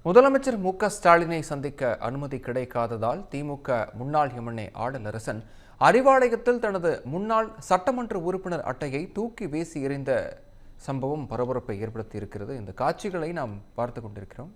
முதலமைச்சர் மு.க.ஸ்டாலினை சந்திக்க அனுமதி கிடைக்காததால் திமுக முன்னாள் எம்எல்ஏ ஆடலரசன் அறிவாலயத்தில் தனது முன்னாள் சட்டமன்ற உறுப்பினர் அட்டையை தூக்கி வீசி எறிந்த சம்பவம் பரபரப்பை ஏற்படுத்தியிருக்கிறது. இந்த காட்சிகளை நாம் பார்த்துக் கொண்டிருக்கிறோம்.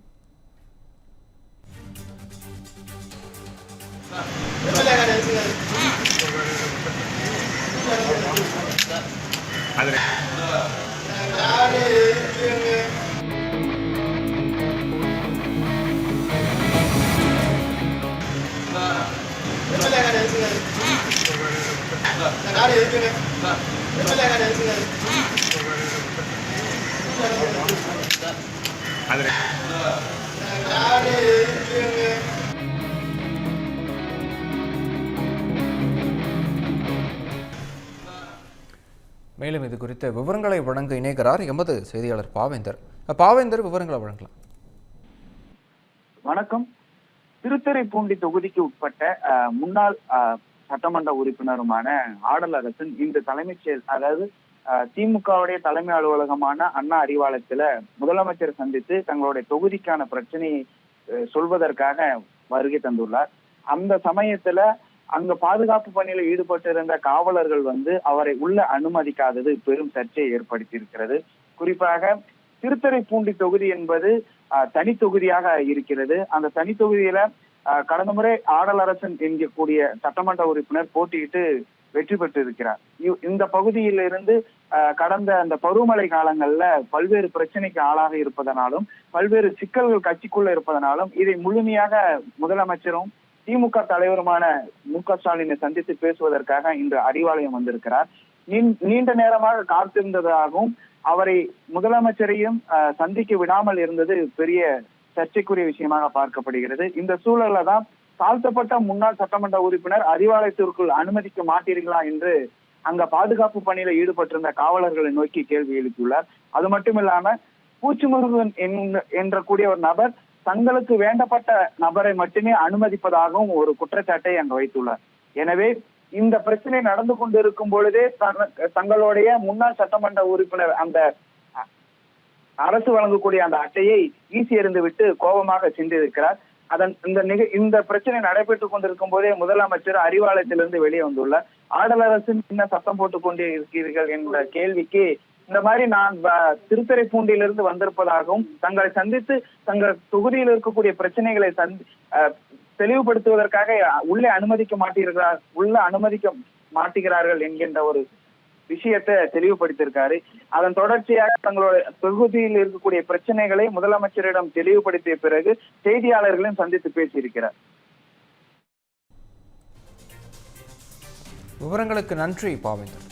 மேலும் இது குறித்த விவரங்களை வழங்க இணைகிறார் எமது செய்தியாளர் பாவேந்தர். விவரங்களை வழங்கலாம். வணக்கம். திருத்துறைப்பூண்டி தொகுதிக்கு உட்பட்ட முன்னாள் சட்டமன்ற உறுப்பினருமான ஆடலரசன் இந்த அதாவது திமுகவுடைய தலைமை அலுவலகமான அண்ணா அறிவாலயத்துல முதலமைச்சர் சந்தித்து தங்களுடைய தொகுதிக்கான பிரச்சனையை சொல்வதற்காக வருகை தந்துள்ளார். அந்த சமயத்துல அங்க பாதுகாப்பு பணியில ஈடுபட்டு இருந்த காவலர்கள் அவரை உள்ள அனுமதிக்காதது பெரும் சர்ச்சையை ஏற்படுத்தி இருக்கிறது. குறிப்பாக திருத்துறைப்பூண்டி தொகுதி என்பது தனி தொகுதியாக இருக்கிறது. அந்த தனி தொகுதியில கடந்த முறை ஆடலரசன் என்கக்கூடிய சட்டமன்ற உறுப்பினர் போட்டியிட்டு வெற்றி பெற்று இருக்கிறார். இந்த பகுதியிலிருந்து கடந்த அந்த பருவமழை காலங்கள்ல பல்வேறு பிரச்சனைக்கு ஆளாக இருப்பதனாலும் பல்வேறு சிக்கல்கள் கட்சிக்குள்ள இருப்பதனாலும் இதை முழுமையாக முதலமைச்சரும் திமுக தலைவருமான மு.க.ஸ்டாலினை சந்தித்து பேசுவதற்காக இன்று அறிவாலயம் வந்திருக்கிறார். நீண்ட நேரமாக காத்திருந்ததாகவும் அவரை முதலமைச்சரையும் சந்திக்க விடாமல் இருந்தது பெரிய சர்ச்சைக்குரிய விஷயமாக பார்க்கப்படுகிறது. இந்த சூழல்ல தான் தாழ்த்தப்பட்ட முன்னாள் சட்டமன்ற உறுப்பினர் அறிவாலயத்திற்குள் அனுமதிக்க மாட்டீர்களா என்று அங்க பாதுகாப்பு பணியில ஈடுபட்டிருந்த காவலர்களை நோக்கி கேள்வி எழுப்பியுள்ளார். அது மட்டும் இல்லாம பூச்சிமுருகன் என்ற கூடிய ஒரு நபர் தங்களுக்கு வேண்டப்பட்ட நபரை மட்டுமே அனுமதிப்பதாகவும் ஒரு குற்றச்சாட்டை அங்கு வைத்துள்ளார். எனவே இந்த பிரச்சனை நடந்து கொண்டிருக்கும் பொழுதே தங்களுடைய முன்னாள் சட்டமன்ற உறுப்பினர் அந்த அரசு வழங்கக்கூடிய அந்த அட்டையை வீசி எறிந்து விட்டு கோபமாக சென்றிருக்கிறார். இந்த பிரச்சனை நடைபெற்றுக் கொண்டிருக்கும் போதே முதலமைச்சர் அறிவாலயத்திலிருந்து வெளியே வந்துள்ளார். ஆடலரசன் என்ன சத்தம் போட்டுக் கொண்டே இருக்கிறீர்கள் என்ற கேள்விக்கு இந்த மாதிரி நான் திருத்துறைப்பூண்டியிலிருந்து வந்திருப்பதாகவும் தங்களை சந்தித்து தங்கள் தொகுதியில் இருக்கக்கூடிய பிரச்சனைகளை தெளிவுபடுத்துவதற்காக உள்ளே அனுமதிக்க மாட்டீர்கள் என்கின்ற ஒரு விஷயத்தை தெளிவுபடுத்தியிருக்காரு. அதன் தொடர்ச்சியாக தங்களுடைய தொகுதியில் இருக்கக்கூடிய பிரச்சனைகளை முதலமைச்சரிடம் தெளிவுபடுத்திய பிறகு செய்தியாளர்களையும் சந்தித்து பேசியிருக்கிறார். விவரங்களுக்கு நன்றி பாவேந்தர்.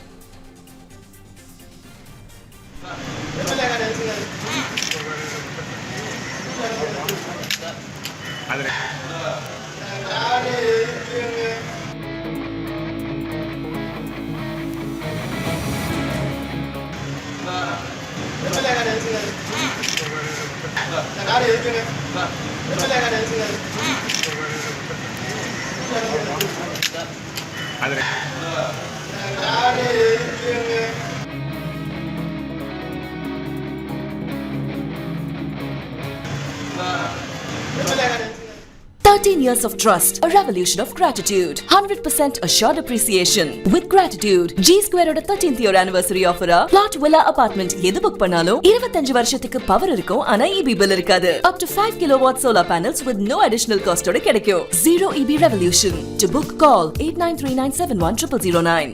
Years of trust, a revolution of gratitude, 100% assured appreciation. With gratitude, G Square oda 13th year anniversary offer plot villa apartment எது புக் பண்ணாலும் 25 வருஷத்துக்கு பவர் இருக்கும். ஆனா EB bill இருக்காது. Up to 5 kilowatt solar panels with no additional cost ஓட கிடைக்கும். Zero EB revolution. To book, call 8939710009.